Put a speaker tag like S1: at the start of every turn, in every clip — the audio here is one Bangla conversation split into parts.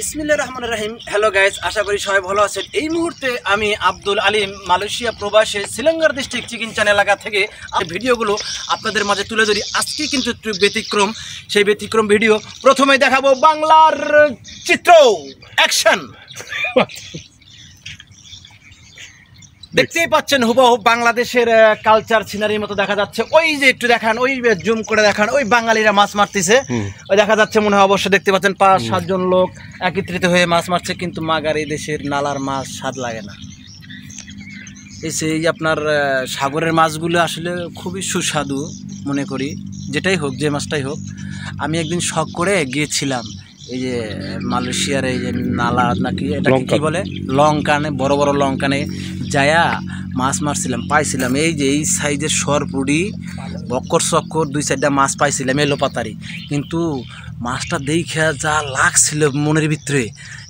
S1: বিসমিল্লাহির রহমানির রহিম। হ্যালো গাইস, আশা করি সবাই ভালো আছেন। এই মুহূর্তে আমি আব্দুল আলিম মালয়েশিয়া প্রবাসে সিলঙ্গার ডিস্ট্রিক্ট চিকিনচান এলাকা থেকে ভিডিওগুলো আপনাদের মাঝে তুলে ধরি। আজকে কিন্তু একটু ব্যতিক্রম, সেই ব্যতিক্রম ভিডিও প্রথমেই দেখাবো বাংলার চিত্র অ্যাকশন। দেখতেই পাচ্ছেন হুবহু বাংলাদেশের কালচার সিনারির মতো দেখা যাচ্ছে। ওই যে একটু দেখান, ওই জুম করে দেখান, ওই বাঙালিরা মাছ মারতেছে ওই দেখা যাচ্ছে মনে হয়। অবশ্য দেখতে পাচ্ছেন ৫-৭ জন লোক একত্রিত হয়ে মাছ মারছে, কিন্তু মাগার এই দেশের নালার মাছ স্বাদ লাগে না। এই সেই আপনার সাগরের মাছগুলো আসলে খুবই সুস্বাদু মনে করি, যেটাই হোক, যে মাছটাই হোক। আমি একদিন শখ করে গিয়েছিলাম এই যে মালয়েশিয়ার এই যে নালা নাকি এটা কি বলে, লঙ্কানে, বড় বড় লঙ্কানে যায়া মাছ মারছিলাম, পাইছিলাম এই যে এই সাইজের সরপুরি, বক্কর চক্কর ২-৪টা মাছ পাইছিলাম এলোপাতারি। কিন্তু মাছটা দেখে যা লাগছিল মনের ভিতরে,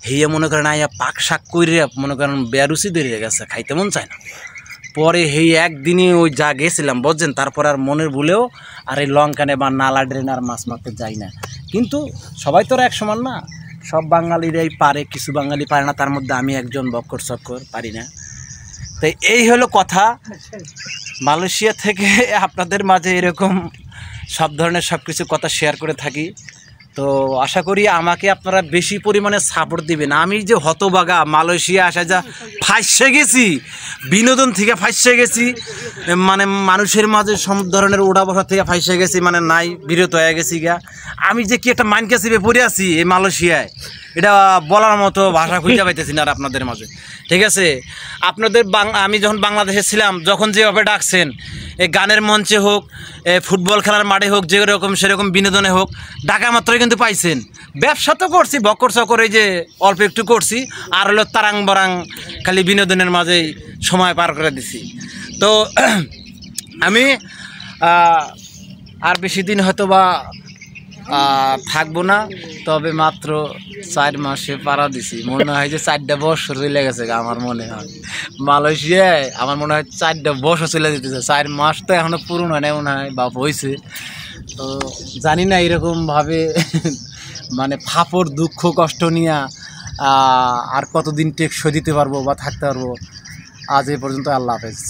S1: হেয়া মনে করেন আইয়া পাক শাক করে মনে করেন বেরুচি বেরিয়ে গেছে, খাইতে মন চায় না। পরে এই একদিনই ওই যা গেছিলাম বুঝছেন, তারপর আর মনের ভুলেও আর এই লঙ্কানে বা নালা ড্রেনে আর মাছ মারতে যাই না। কিন্তু সবাই তো এক সমান না, সব বাঙালিরাই পারে, কিছু বাঙালি পারে না, তার মধ্যে আমি একজন বক্কর চক্কর পারি না। তাই এই হলো কথা। মালয়েশিয়া থেকে আপনাদের মাঝে এরকম সব ধরনের সব কিছু কথা শেয়ার করে থাকি। তো আশা করি আমাকে আপনারা বেশি পরিমাণে সাপোর্ট দিবেন। আমি যে হতবাগা মালয়েশিয়া আসা যা ফাঁসে গেছি, বিনোদন থেকে ফাঁসে গেছি, মানে মানুষের মাঝে সব ধরনের ওড়া বসা থেকে ফাঁসে গেছি, মানে নাই বিরত হয়ে গেছি গা। আমি যে কি একটা মাইন্ড ক্যাসিপে পড়ে আছি এই মালয়েশিয়ায়, এটা বলার মতো ভাষা খুঁজে পাইতেছি না আর আপনাদের মাঝে। ঠিক আছে, আপনাদের আমি যখন বাংলাদেশে ছিলাম, যখন যেভাবে ডাকছেন, এই গানের মঞ্চে হোক, ফুটবল খেলার মাঠে হোক, যেরকম সেরকম বিনোদনে হোক, ডাকা মাত্রই কিন্তু পাইছেন। ব্যবসা তো করছি, বক্কর চক্কর এই যে অল্প একটু করছি, আর হলো তারাং বারাং খালি বিনোদনের মাঝেই সময় পার করে দিছি। তো আমি আর বেশি দিন হয়তো বা থাকবো না, তবে মাত্র 4 মাসে পাড়া দিছি। মনে হয় যে 4টা বছর চলে গেছে আমার মনে হয় মালয়েশিয়ায়। আমার মনে হয় 4টা বছর চলে যেতেছে, 4 মাস তো এখনো পূরণ হয় না মনে হয়, বাপ হয়েছে। তো জানি না এরকমভাবে মানে ফাপড় দুঃখ কষ্ট নিয়ে আর কতদিন টেকসই দিতে পারবো বা থাকতে পারবো। আজ এই পর্যন্ত, আল্লাহ হাফেজ।